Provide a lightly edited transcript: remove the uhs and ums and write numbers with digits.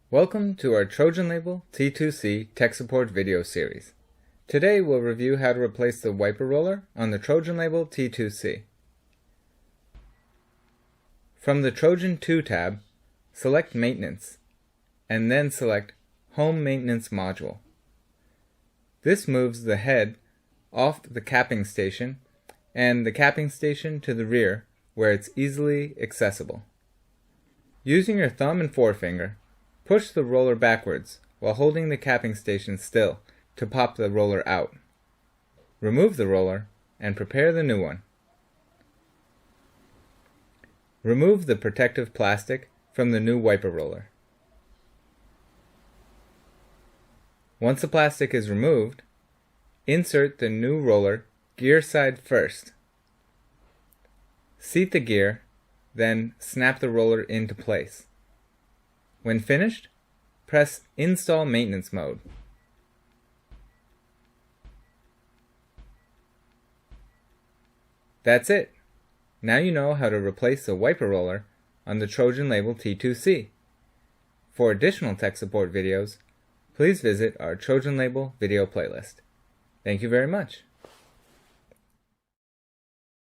Welcome to our TrojanLabel T2C tech support video series. Today we'll review how to replace the wiper roller on the TrojanLabel T2C. From the Trojan 2 tab, select Maintenance, and then select Home Maintenance Module. This moves the head off the capping station and the capping station to the rear where it's easily accessible. Using your thumb and forefinger, push the roller backwards while holding the capping station still to pop the roller out. Remove the roller and prepare the new one. Remove the protective plastic from the new wiper roller. Once the plastic is removed, insert the new roller gear side first. Seat the gear, then snap the roller into place. When finished, press Install Maintenance Mode. That's it! Now you know how to replace the wiper roller on the TrojanLabel T2C. For additional tech support videos, please visit our TrojanLabel video playlist. Thank you very much.